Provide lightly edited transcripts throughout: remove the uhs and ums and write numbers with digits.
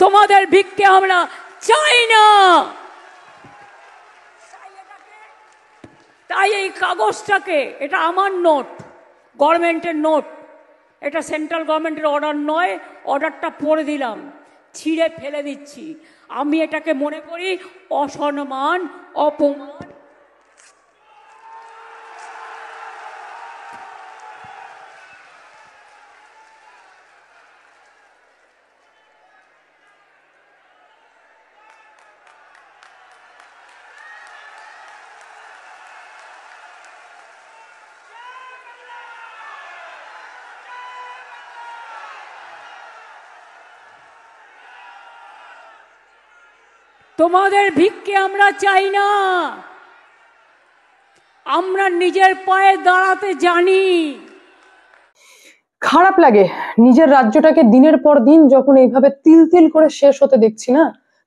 তোমাদের ভিক্ষে আমরা চাই না। তাই এই কাগজটাকে, এটা আমার নোট, গভর্নমেন্টের নোট, এটা সেন্ট্রাল গভর্নমেন্টের অর্ডার নয়, অর্ডারটা পড়ে দিলাম, ছিঁড়ে ফেলে দিচ্ছি। আমি এটাকে মনে করি অসম্মান, অপমান। তোমাদের ভিক্ষে আমরা চাই না, আমরা নিজের পায়ে দাঁড়াতে জানি। খারাপ লাগে নিজের রাজ্যটাকে দিনের পর দিন যখন এইভাবে তিল তিল করে শেষ হতে দেখছি না,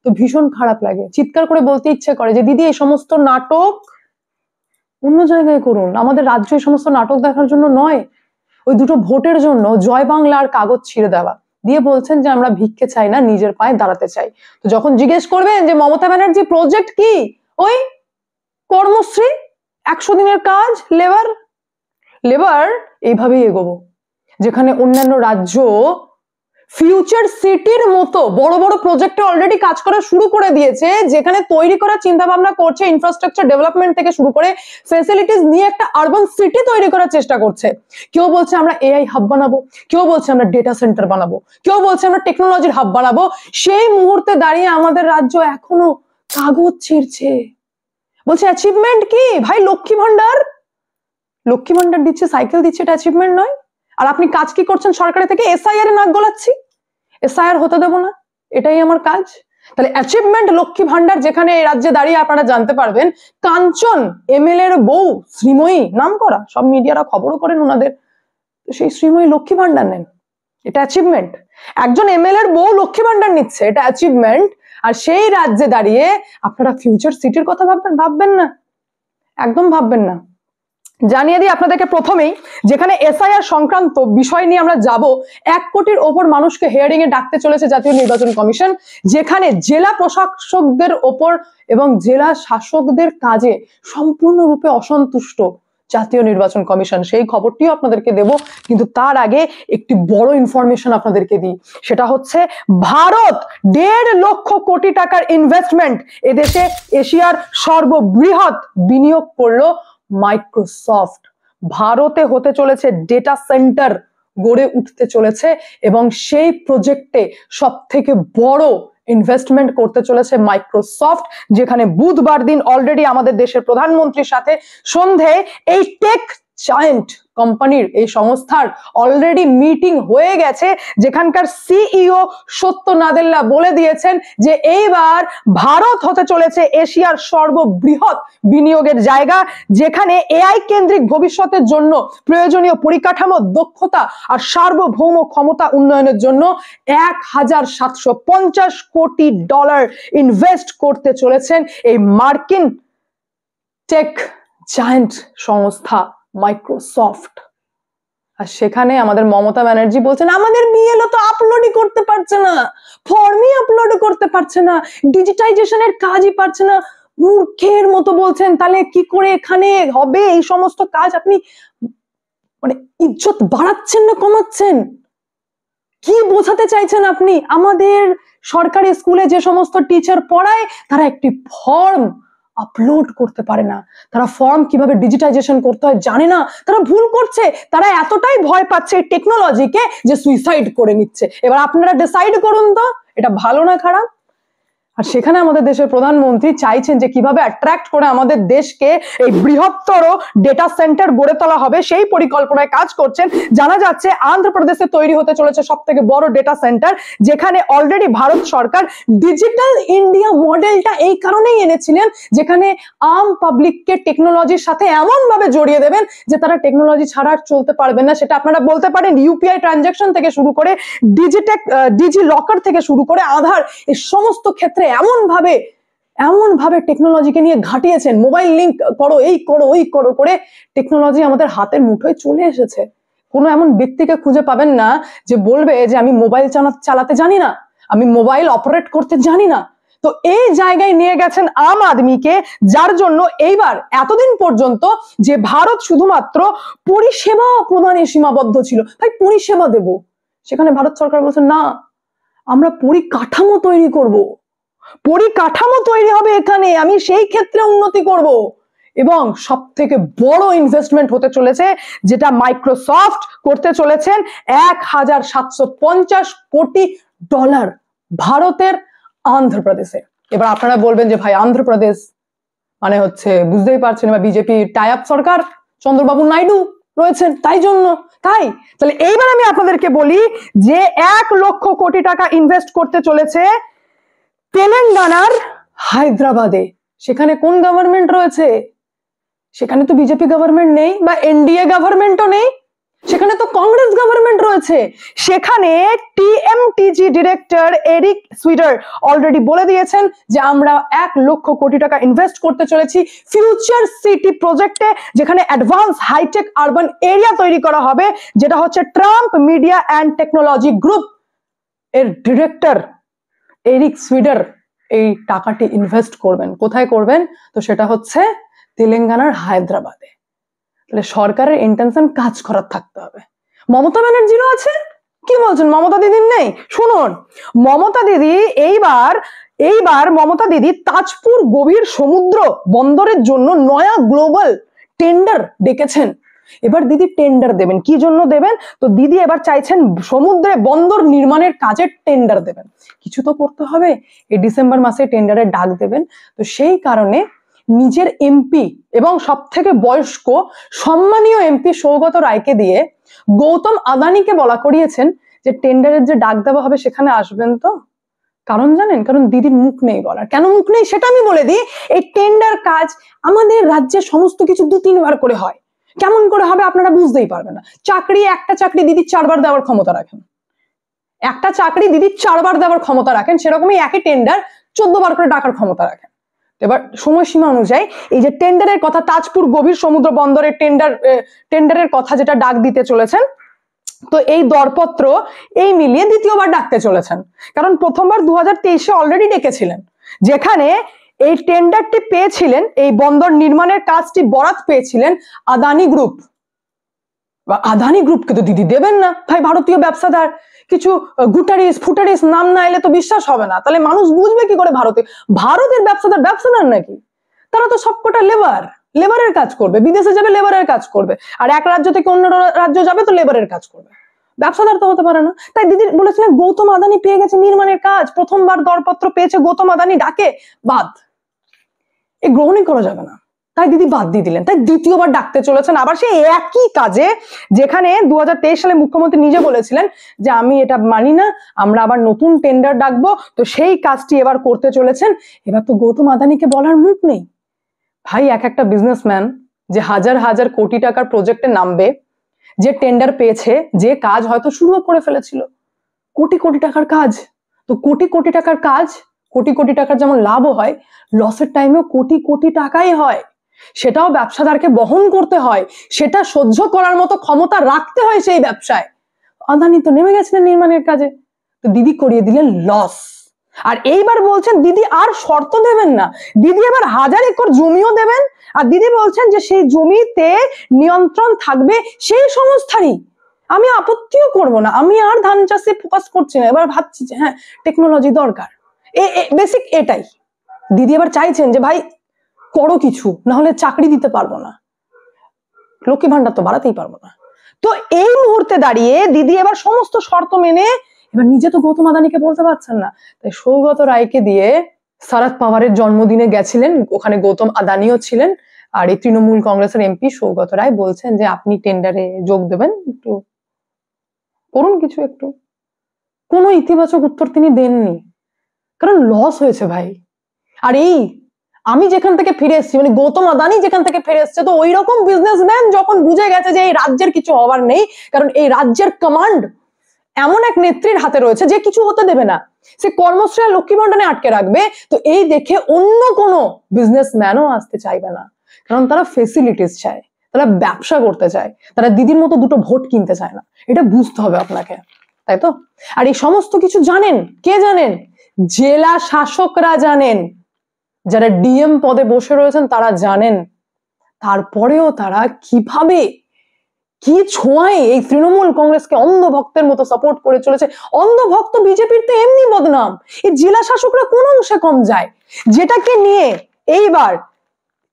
তো ভীষণ খারাপ লাগে। চিৎকার করে বলতে ইচ্ছে করে যে দিদি এই সমস্ত নাটক অন্য জায়গায় করুন, আমাদের রাজ্য এই সমস্ত নাটক দেখার জন্য নয়। ওই দুটো ভোটের জন্য জয় বাংলার কাগজ ছিঁড়ে দেওয়া দিয়ে বলছেন যে আমরা ভিক্ষে চাই না, নিজের পায়ে দাঁড়াতে চাই। তো যখন জিজ্ঞেস করবেন যে মমতা ব্যানার্জি প্রজেক্ট কি, ওই কর্মশ্রী, 100 দিনের কাজ, লেবার এইভাবেই এগোবো। যেখানে অন্যান্য রাজ্য ফিউচার সিটির মতো বড় বড় প্রজেক্টে অলরেডি কাজ করা শুরু করে দিয়েছে, যেখানে তৈরি করার চিন্তা ভাবনা করছে, ইনফ্রাস্ট্রাকচার ডেভেলপমেন্ট থেকে শুরু করে ফ্যাসিলিটিস নিয়ে একটা আরবান সিটি তৈরি করার চেষ্টা করছে। কেউ বলছে আমরা এআই হাব বানাবো, কেউ বলছে আমরা ডেটা সেন্টার বানাবো, কেউ বলছে আমরা টেকনোলজির হাব বানাবো। সেই মুহূর্তে দাঁড়িয়ে আমাদের রাজ্য এখনো কাগজ ছিঁড়ছে, বলছে অ্যাচিভমেন্ট কি ভাই? লক্ষ্মী ভান্ডার দিচ্ছে, সাইকেল দিচ্ছে, এটা অ্যাচিভমেন্ট নয়? আর আপনি কাজ কি করছেন সরকারের থেকে? এসআইআর এ নাক গলাচ্ছি, এসআইআর হতে দেবো না, এটাই আমার কাজ। তাহলে অ্যাচিভমেন্ট লক্ষ্মী ভান্ডার, যেখানে এই রাজ্যে দাঁড়িয়ে আপনারা জানতে পারবেন কাঞ্চন এমএলএ এর বউ শ্রীময়ী, নাম করা, সব মিডিয়ারা খবরও করেন ওনাদের, সেই শ্রীময়ী লক্ষ্মী ভান্ডার নেন, এটা অ্যাচিভমেন্ট? একজন এমএলএ এর বউ লক্ষ্মী ভান্ডার নিচ্ছে, এটা অ্যাচিভমেন্ট? আর সেই রাজ্যে দাঁড়িয়ে আপনারা ফিউচার সিটির কথা ভাববেন না, একদম ভাববেন না। জানিয়ে দিই আপনাদেরকে প্রথমেই, যেখানে এসআইআর সংক্রান্ত বিষয় নিয়ে আমরা যাব, 1 কোটির ওপর মানুষকে হিয়ারিং এ ডাকতে চলেছে জাতীয় নির্বাচন কমিশন, যেখানে জেলা প্রশাসকদের ওপর এবং জেলা শাসকদের কাজে সম্পূর্ণরূপে অসন্তুষ্ট জাতীয় নির্বাচন কমিশন। সেই খবরটিও আপনাদেরকে দেব, কিন্তু তার আগে একটি বড় ইনফরমেশন আপনাদেরকে দিই। সেটা হচ্ছে ভারত 1.5 লক্ষ কোটি টাকার ইনভেস্টমেন্ট এদেশে, এশিয়ার সর্ববৃহৎ বিনিয়োগ করলো মাইক্রোসফট। ভারতে হতে চলেছে ডেটা সেন্টার গড়ে উঠতে চলেছে, এবং সেই প্রজেক্টে সব থেকে বড় ইনভেস্টমেন্ট করতে চলেছে মাইক্রোসফট, যেখানে বুধবার দিন অলরেডি আমাদের দেশের প্রধানমন্ত্রীর সাথে সন্ধে এই টেক জায়ান্ট কোম্পানির, এই সংস্থার অলরেডি মিটিং হয়ে গেছে, যেখানকার সিইও সত্য নাদেল্লা বলে দিয়েছেন যে এইবার ভারত হতে চলেছে এশিয়ার সর্ববৃহৎ বিনিয়োগের জায়গা, যেখানে এআই কেন্দ্রিক ভবিষ্যতের জন্য প্রয়োজনীয় পরিকাঠামো, দক্ষতা আর সার্বভৌম ক্ষমতা উন্নয়নের জন্য $1,750 কোটি ইনভেস্ট করতে চলেছেন এই মার্কিন টেক জায়ান্ট সংস্থা মাইক্রোসফট। আর সেখানে আমাদের মমতা ব্যানার্জি বলছেন আমাদের বিএলও তো আপলোডই করতে পারছে না, ফর্মই আপলোড করতে পারছে না, ডিজিটাইজেশনের কাজই পারছে না। মূর্খের মতো বলছেন, তাহলে কি করে এখানে হবে এই সমস্ত কাজ? আপনি মানে ইজ্জত বাড়াচ্ছেন না কমাচ্ছেন? কি বোঝাতে চাইছেন আপনি? আমাদের সরকারি স্কুলে যে সমস্ত টিচার পড়ায়, তারা একটি ফর্ম আপলোড করতে পারে না, তারা ফর্ম কিভাবে ডিজিটাইজেশন করতে হয় জানে না, তারা ভুল করছে, তারা এতটাই ভয় পাচ্ছে এই টেকনোলজিকে যে সুইসাইড করে নিচ্ছে। এবার আপনারা ডিসাইড করুন তো, এটা ভালো না খারাপ? আর সেখানে আমাদের দেশের প্রধানমন্ত্রী চাইছেন যে কিভাবে অ্যাট্রাক্ট করে আমাদের দেশকে এই বৃহত্তর ডেটা সেন্টার গড়ে তোলা হবে, সেই পরিকল্পনায় কাজ করছেন। জানা যাচ্ছে অন্ধ্রপ্রদেশে তৈরি হতে চলেছে সব থেকে বড় ডেটা সেন্টার, যেখানে অলরেডি ভারত সরকার ডিজিটাল ইন্ডিয়া মডেলটা এই কারণেই এনেছিলেন, যেখানে আম পাবলিককে টেকনোলজির সাথে এমন ভাবে জড়িয়ে দেবেন যে তারা টেকনোলজি ছাড়া আর চলতে পারবেন না। সেটা আপনারা বলতে পারেন ইউপিআই ট্রানজাকশন থেকে শুরু করে ডিজি লকার থেকে শুরু করে আধার, এই সমস্ত ক্ষেত্রে এমন ভাবে টেকনোলজিকে নিয়ে ঘাটিয়েছেন। মোবাইল লিংক করো, এই করো, ওই করো করে টেকনোলজি আমাদের হাতের মুঠোয় চলে এসেছে। কোনো এমন ব্যক্তিকে খুঁজে পাবেন না যে বলবে যে আমি মোবাইল চালাতে জানি না, আমি মোবাইল অপারেট করতে জানি না। তো এই জায়গায় নিয়ে গেছেন আম আদমিকে, যার জন্য এইবার এতদিন পর্যন্ত যে ভারত শুধুমাত্র পরিষেবা প্রদানে সীমাবদ্ধ ছিল, ভাই পরিষেবা দেব, সেখানে ভারত সরকার বলছে না, আমরা পরিকাঠামো তৈরি করব, পরিকাঠামো তৈরি হবে এখানে, আমি সেই ক্ষেত্রে উন্নতি করব। এবং সব থেকে বড় ইনভেস্টমেন্ট হতে চলেছে যেটা মাইক্রোসফট করতে চলেছেন, $1,750 ভারতের অন্ধ্রপ্রদেশে। এবার আপনারা বলবেন যে ভাই অন্ধ্রপ্রদেশ মানে হচ্ছে বুঝতেই পারছেন এবার বিজেপি টাই আপ সরকার, চন্দ্রবাবু নাইডু রয়েছেন, তাই জন্য তাই। তাহলে এইবার আমি আপনাদেরকে বলি যে 1,00,000 কোটি টাকা ইনভেস্ট করতে চলেছে তেলেঙ্গানার হায়দ্রাবাদে। সেখানে কোন গভর্নমেন্ট রয়েছে? সেখানে তো বিজেপি গভর্নমেন্ট নেই বা এনডিএ গভর্নমেন্টও নেই, সেখানে তো কংগ্রেস গভর্নমেন্ট রয়েছে। সেখানে টিএমটিজি ডিরেক্টর এরিক সুইডার অলরেডি বলে দিয়েছেন যে আমরা 1,00,000 কোটি টাকা ইনভেস্ট করতে চলেছি ফিউচার সিটি প্রজেক্টে, যেখানে অ্যাডভান্স হাইটেক আরবান এরিয়া তৈরি করা হবে, যেটা হচ্ছে Trump media and technology group এর ডিরেক্টর এরিক সুইডার এই টাকাটি ইনভেস্ট করবেন। কোথায় করবেন? তো সেটা হচ্ছে তেলেঙ্গানার হায়দ্রাবাদে। তাহলে সরকারের ইন্টেনশন কাজ করার থাকতে হবে। মমতা ব্যানার্জিরও আছে, কি বলছেন মমতা দিদির নেই? শুনুন, মমতা দিদি এইবার মমতা দিদি তাজপুর গভীর সমুদ্র বন্দরের জন্য নয়া গ্লোবাল টেন্ডার ডেকেছেন। এবার দিদি টেন্ডার দেবেন, কি জন্য দেবেন? তো দিদি এবার চাইছেন সমুদ্রে বন্দর নির্মাণের কাজের টেন্ডার দেবেন। কিছু তো করতে হবে, এই ডিসেম্বর মাসে টেন্ডারের ডাক দেবেন। তো সেই কারণে নিজের এমপি এবং সব থেকে বয়স্ক সম্মানীয় এমপি সৌগত রায়কে দিয়ে গৌতম আদানিকে বলা করিয়েছেন যে টেন্ডারের যে ডাক দেওয়া হবে সেখানে আসবেন তো। কারণ জানেন, কারণ দিদির মুখ নেই বলার। কেন মুখ নেই সেটা আমি বলে দিই। এই টেন্ডার কাজ আমাদের রাজ্যে সমস্ত কিছু 2-3 বার করে হয়, কেমন করে হবে আপনারা বুঝতেই পারবেন না। একটা চাকরি দিদি 4 বার দেওয়ার ক্ষমতা রাখেন, একটা চাকরি দিদি 4 বার দেওয়ার ক্ষমতা রাখেন, সেরকমই একই টেন্ডার 14 বার করে ডাকার ক্ষমতা রাখেন। এবার সময়সীমা অনুযায়ী এই যে টেন্ডারের কথা, তাজপুর গভীর সমুদ্র বন্দরের টেন্ডারের কথা যেটা ডাক দিতে চলেছেন, তো এই দরপত্র এই মিলিয়ে দ্বিতীয়বার ডাকতে চলেছেন। কারণ প্রথমবার 2023-এ অলরেডি ডেকেছিলেন, যেখানে এই টেন্ডারটি পেয়েছিলেন, এই বন্দর নির্মাণের কাজটি বরাত পেয়েছিলেন আদানি গ্রুপ। আদানি গ্রুপকে তো দিদি দেবেন না ভাই, ভারতীয় ব্যবসাদার, কিছু ফুটারিস নাম না এলে তো বিশ্বাস হবে না। তাহলে মানুষ বুঝবে কি করে ভারতের ব্যবসাদার নাকি? তারা তো সবকটা লেবারের কাজ করবে, বিদেশে যাবে লেবারের কাজ করবে, আর এক রাজ্য থেকে অন্য রাজ্য যাবে তো লেবারের কাজ করবে, ব্যবসাদার তো হতে পারে না। তাই দিদি বলেছিলেন গৌতম আদানি পেয়ে গেছে নির্মাণের কাজ, প্রথমবার দরপত্র পেয়েছে গৌতম আদানি, ডাকে বাদ, এ গ্রহণই করা যাবে না, তাই দিদি বাদ দিয়ে দিলেন। তাই দ্বিতীয়বার ডাকতে চলেছেন আবার সেই একই কাজে, যেখানে 2023 সালে মুখ্যমন্ত্রী নিজে বলেছিলেন যে আমি এটা মানি না, আমরা আবার নতুন টেন্ডার ডাকবো। তো সেই কাজটি এবার করতে চলেছেন। এবার তো গৌতম আদানিকে বলার মুখ নেই ভাই। একটা বিজনেসম্যান যে হাজার হাজার কোটি টাকার প্রজেক্টে নামবে, যে টেন্ডার পেয়েছে, যে কাজ হয়তো শুরু করে ফেলেছিল, কোটি কোটি টাকার কাজ, তো কোটি কোটি টাকার কাজ, কোটি কোটি টাকার যেমন লাভও হয়, লসের টাইমেও কোটি কোটি টাকাই হয়, সেটাও ব্যবসাদারকে বহন করতে হয়, সেটা সহ্য করার মতো ক্ষমতা রাখতে হয় সেই ব্যবসায়। আদানি তো নেমে গেছিলেন নির্মাণের কাজে, তো দিদি করিয়ে দিলেন লস। আর এইবার বলছেন দিদি আর শর্ত দেবেন না, দিদি এবার 1000 একর জমিও দেবেন। আর দিদি বলছেন যে সেই জমিতে নিয়ন্ত্রণ থাকবে সেই সংস্থারই, আমি আপত্তিও করব না, আমি আর ধান চাষে ফোকাস করছি না, এবার ভাবছি যে হ্যাঁ টেকনোলজি দরকার, বেসিক এটাই। দিদি এবার চাইছেন যে ভাই করো কিছু, না হলে চাকরি দিতে পারবো না, লক্ষ্মী ভান্ডার তো বাড়াতেই পারবো না। তো এই মুহূর্তে দাঁড়িয়ে দিদি এবার সমস্ত শর্ত মেনে, এবার নিজে তো গৌতম আদানিকে বলতে পারছেন না, তাই সৌগত রায়কে দিয়ে শরদ পাওয়ারের জন্মদিনে গেছিলেন, ওখানে গৌতম আদানিও ছিলেন, আর এই তৃণমূল কংগ্রেসের এমপি সৌগত রায় বলছেন যে আপনি টেন্ডারে যোগ দেবেন, একটু করুন কিছু একটু। কোনো ইতিবাচক উত্তর তিনি দেননি, কারণ লস হয়েছে ভাই। আর এই আমি যেখান থেকে ফিরে এসেছি, মানে গৌতম আদানি যেখান থেকে ফিরে এসছে, তো ওই রকম বিজনেসম্যান যখন বুঝে গেছে যে এই রাজ্যের কিছু হবার নেই, কারণ এই রাজ্যের কমান্ড এমন এক নেত্রীর হাতে রয়েছে যে কিছু হতে দেবে না, সে কর্মশ্রী আর লক্ষ্মী ভান্ডারে আটকে রাখবে। তো এই দেখে অন্য কোনো বিজনেসম্যানও আসতে চাইবে না, কারণ তারা ফেসিলিটিস চায়, তারা ব্যবসা করতে চায়, তারা দিদির মতো দুটো ভোট কিনতে চায় না। এটা বুঝতে হবে আপনাকে। তাই তো? আর এই সমস্ত কিছু জানেন কে জানেন? জেলা শাসকরা জানেন, যারা ডিএম পদে বসে রয়েছেন তারা জানেন। তারপরেও তারা কিভাবে কি ছোঁয়ায় এই তৃণমূল কংগ্রেসকে অন্ধভক্তের মতো সাপোর্ট করে চলেছে। অন্ধভক্ত বিজেপির তো এমনি বদনাম, এই জেলা শাসকরা কোন অংশে কম যায়? যেটাকে নিয়ে এইবার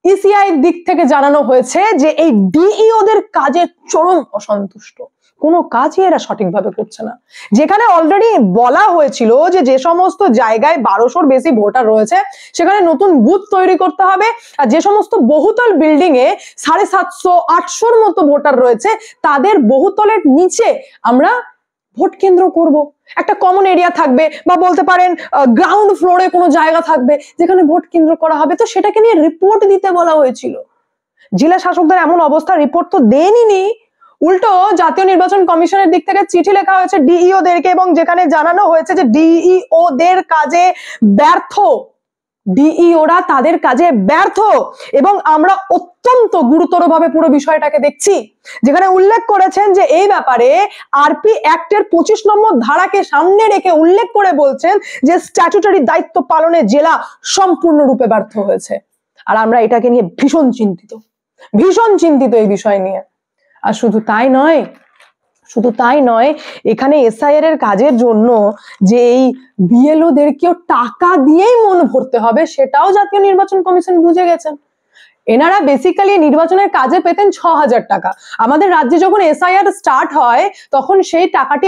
ইসিআই দিক থেকে জানানো হয়েছে যে এই ডিইওদের কাজে চরম অসন্তুষ্ট, কোনো কাজই এরা সঠিকভাবে করছে না। যেখানে অলরেডি বলা হয়েছিল যে যে সমস্ত জায়গায় 1200-র বেশি ভোটার রয়েছে সেখানে নতুন বুথ তৈরি করতে হবে, আর যে সমস্ত বহুতল বিল্ডিং এ 750-800-র মতো ভোটার রয়েছে তাদের বহুতলের নিচে আমরা ভোট কেন্দ্র করব। একটা কমন এরিয়া থাকবে, বা বলতে পারেন গ্রাউন্ড ফ্লোরে কোনো জায়গা থাকবে যেখানে ভোট কেন্দ্র করা হবে। তো সেটাকে নিয়ে রিপোর্ট দিতে বলা হয়েছিল। জেলা শাসকদের এমন অবস্থা, রিপোর্ট তো দেনই, উল্টো জাতীয় নির্বাচন কমিশনের দিক থেকে চিঠি লেখা হয়েছে ডিইও দেরকে, এবং যেখানে জানানো হয়েছে যে ডিইও দের কাজে ব্যর্থ, ডিইওরা তাদের কাজে ব্যর্থ, এবং আমরা অত্যন্ত গুরুতরভাবে পুরো বিষয়টাকে দেখছি। যেখানে উল্লেখ করেছেন যে এই ব্যাপারে আরপি অ্যাক্টের 25 নম্বর ধারাকে সামনে রেখে উল্লেখ করে বলছেন যে স্ট্যাচুটারি দায়িত্ব পালনে জেলা সম্পূর্ণরূপে ব্যর্থ হয়েছে। আর আমরা এটাকে নিয়ে ভীষণ চিন্তিত এই বিষয় নিয়ে। আর শুধু তাই নয়, এখানে এসআইআর এর কাজের জন্য যে এই বিএলও দেরকেও টাকা দিয়েই মন ভরতে হবে সেটাও জাতীয় নির্বাচন কমিশন বুঝে গেছেন। এনারা বেসিক্যালি নির্বাচনের কাজে পেতেন 6000 টাকা। আমাদের রাজ্যে যখন এসআইআর স্টার্ট হয় তখন সেই টাকাটি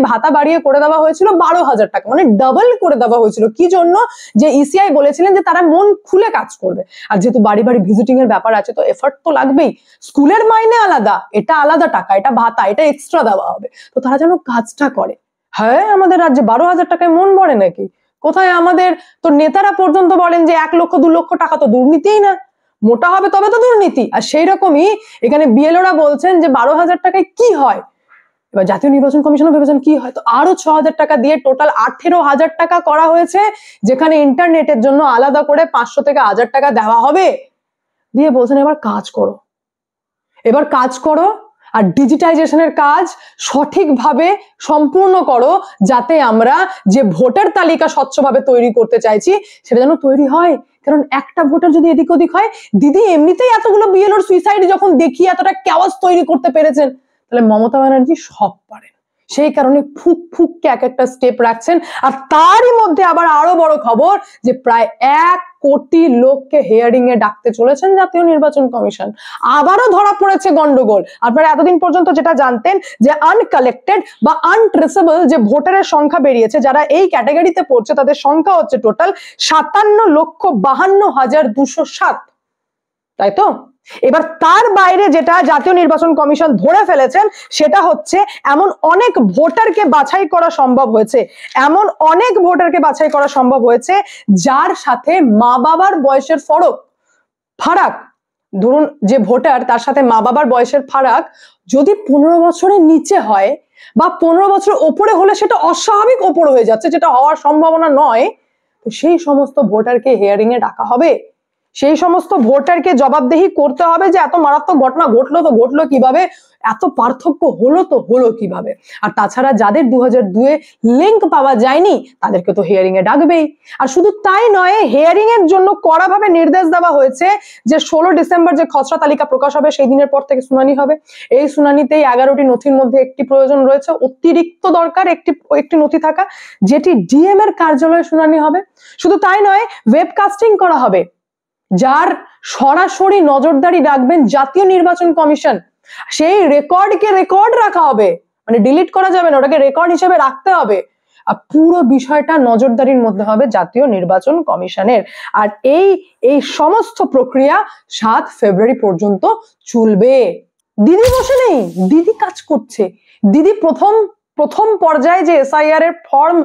ভাতা বাড়িয়ে করে দেওয়া হয়েছিল 12000 টাকা, মানে ডাবল করে দেওয়া হয়েছিল। কি জন্য? যে ইসিআই বলেছিলেন যে তারা মন খুলে কাজ করবে, আর যেহেতু বাড়ি বাড়ি ভিজিটিং এর ব্যাপার আছে তো এফর্ট তো লাগবেই। স্কুলের মাইনে আলাদা, এটা আলাদা টাকা, এটা ভাতা, এটা এক্সট্রা দেওয়া হবে, তো তারা যেন কাজটা করে। হ্যাঁ, আমাদের রাজ্যে 12000 টাকায় মন ভরে নাকি? কোথায়? আমাদের তো নেতারা পর্যন্ত বলেন যে 1 লক্ষ 2 লক্ষ টাকা তো দুর্নীতিই না, মোটা হবে তবে তো দুর্নীতি। আর সেই রকমই এখানে বিএলওরা বলছেন যে 12000 টাকায় কি হয়। এবার জাতীয় নির্বাচন কমিশনও ভেবেছেন কি হয়, তো আরো 6000 টাকা দিয়ে টোটাল 18000 টাকা করা হয়েছে, যেখানে ইন্টারনেটের জন্য আলাদা করে 500 থেকে 1000 টাকা দেওয়া হবে। দিয়ে বলছেন এবার কাজ করো আর ডিজিটাইজেশনের কাজ সঠিকভাবে সম্পূর্ণ করো, যাতে আমরা যে ভোটার তালিকা স্বচ্ছভাবে তৈরি করতে চাইছি সেটা যেন তৈরি হয়। কারণ একটা ভোটার যদি এদিক ওদিক হয়, দিদি এমনিতেই এতগুলো বিএলওর সুইসাইড যখন দেখি এতটা কেওয়াস তৈরি করতে পেরেছেন, তাহলে মমতা ব্যানার্জি সব পারেন। সেই কারণে ফুককে এক একটা স্টেপ রাখছেন। আর তারই মধ্যে আবার আরো বড় খবর যে প্রায় 1 কোটি লোককে হিয়ারিং এ ডাকতে চলেছেন জাতীয় নির্বাচন কমিশন। আবারও ধরা পড়েছে গন্ডগোল। আপনারা এতদিন পর্যন্ত যেটা জানতেন যে আনকালেক্টেড বা আনট্রেসেবল যে ভোটারের সংখ্যা বেরিয়েছে, যারা এই ক্যাটাগরিতে পড়ছে তাদের সংখ্যা হচ্ছে টোটাল 57,52,207, তাই তো? এবার তার বাইরে যেটা জাতীয় নির্বাচন কমিশন ধরে ফেলেছেন সেটা হচ্ছে এমন অনেক ভোটারকে বাছাই করা সম্ভব হয়েছে যার সাথে মা বাবার বয়সের ফারাক, ধরুন যে ভোটার তার সাথে মা বাবার বয়সের ফারাক যদি 15 বছরের নিচে হয় বা 15 বছর ওপরে হলে সেটা অস্বাভাবিক ওপর হয়ে যাচ্ছে, যেটা হওয়ার সম্ভাবনা নয়, তো সেই সমস্ত ভোটারকে হিয়ারিং এ ডাকা হবে। সেই সমস্ত ভোটারকে জবাবদেহি করতে হবে যে এত মারাত্মক ঘটনা ঘটলো কিভাবে, এত পার্থক্য হলো কিভাবে। আর তাছাড়া যাদের 2002-এ লিঙ্ক পাওয়া যায়নি তাদেরকে তো হিয়ারিং এ ডাকবেই। আর শুধু তাই নয়, হিয়ারিং এর জন্য কড়াভাবে নির্দেশ দেওয়া হয়েছে যে 16 ডিসেম্বর যে খসড়া তালিকা প্রকাশ হবে সেই দিনের পর থেকে শুনানি হবে। এই শুনানিতেই 11টি নথির মধ্যে একটি প্রয়োজন রয়েছে, অতিরিক্ত দরকার একটি নথি থাকা, যেটি ডিএম এর কার্যালয়ে শুনানি হবে। শুধু তাই নয়, ওয়েবকাস্টিং করা হবে, যার সরাসরি নজরদারি রাখবেন জাতীয় নির্বাচন কমিশন। সেই রেকর্ড রাখা হবে, মানে ডিলিট করা যাবে না, ওটাকে রেকর্ড হিসেবে রাখতে হবে। আর পুরো বিষয়টা নজরদারির মধ্যে হবে জাতীয় নির্বাচন কমিশনের। আর এই সমস্ত প্রক্রিয়া 7 ফেব্রুয়ারি পর্যন্ত চলবে। দিদি বসে নেই, দিদি কাজ করছে। দিদি প্রথম পর্যায়ে যে এসআইআর এর ফর্ম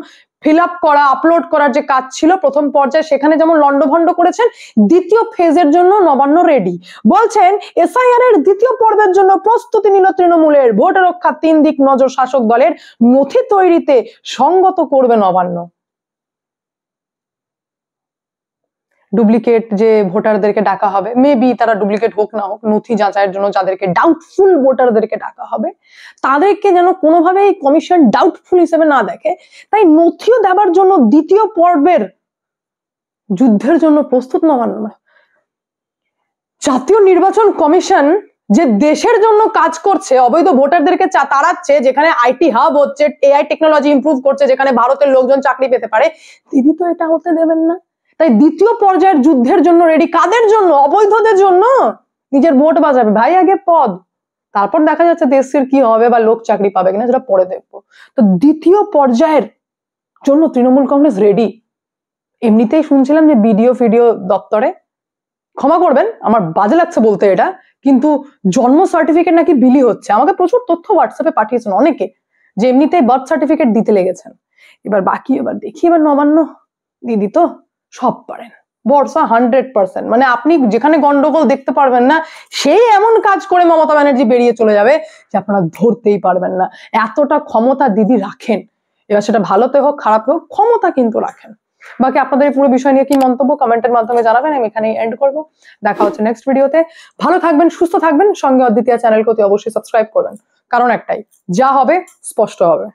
ফিল আপ করা, আপলোড করার যে কাজ ছিল প্রথম পর্যায়ে, সেখানে যেমন লন্ডভন্ড করেছেন, দ্বিতীয় ফেজের জন্য নবান্ন রেডি। বলছেন এসআইআর এর দ্বিতীয় পর্বের জন্য প্রস্তুতি নিল তৃণমূলের, ভোট রক্ষা 3 দিক নজর শাসক দলের, নথি তৈরিতে সঙ্গত করবে নবান্ন। ডুপ্লিকেট যে ভোটারদেরকে ডাকা হবে, মেবি তারা ডুপ্লিকেট হোক না হোক, নথি যাচাইয়ের জন্য যাদেরকে ডাউটফুল ভোটারদেরকে ডাকা হবে তাদেরকে যেন কোনোভাবেই কমিশন ডাউটফুল হিসেবে না দেখে, তাই নথিও দেওয়ার জন্য দ্বিতীয় পর্বের যুদ্ধের জন্য প্রস্তুত নবান্ন। জাতীয় নির্বাচন কমিশন যে দেশের জন্য কাজ করছে, অবৈধ ভোটারদেরকে তাড়াচ্ছে, যেখানে আইটি হাব হচ্ছে, এআই টেকনোলজি ইমপ্রুভ করছে, যেখানে ভারতের লোকজন চাকরি পেতে পারে, দিদি তো এটা হতে দেবেন না। তাই দ্বিতীয় পর্যায়ের যুদ্ধের জন্য রেডি। কাদের জন্য? অবৈধদের জন্য। নিজের ভোট বাঁচাবে ভাই, আগে পদ, তারপর দেখা যাচ্ছে দেশের কি হবে বা লোক চাকরি পাবে কিনা সেটা পরে দেখবো। তো দ্বিতীয় পর্যায়ের জন্য তৃণমূল কংগ্রেস রেডি। এমনিতেই শুনছিলাম যে বিডিও ফিডিও দপ্তরে, ক্ষমা করবেন আমার বাজে লাগছে বলতে এটা, কিন্তু জন্ম সার্টিফিকেট নাকি বিলি হচ্ছে। আমাকে প্রচুর তথ্য হোয়াটসঅ্যাপে পাঠিয়েছেন অনেকে, যে এমনিতেই বার্থ সার্টিফিকেট দিতে লেগেছেন। এবার বাকি, এবার দেখি এবার নবান্ন দিদি তো সব পারেন, বর্ষা 100%। মানে আপনি যেখানে গন্ডগোল দেখতে পারবেন না, সেই এমন কাজ করে মমতা ব্যানার্জি বেরিয়ে চলে যাবে যে আপনারা ধরতেই পারবেন না। এতটা ক্ষমতা দিদি রাখেন, এবার সেটা ভালোতে হোক খারাপে হোক, ক্ষমতা কিন্তু রাখেন। বাকি আপনাদের এই পুরো বিষয় নিয়ে কি মন্তব্য কমেন্টের মাধ্যমে জানাবেন। আমি এখানেই এন্ড করবো, দেখা হচ্ছে নেক্সট ভিডিওতে। ভালো থাকবেন, সুস্থ থাকবেন, সঙ্গে অদ্বিতীয়া চ্যানেলকে অতি অবশ্যই সাবস্ক্রাইব করবেন, কারণ একটাই, যা হবে স্পষ্ট হবে।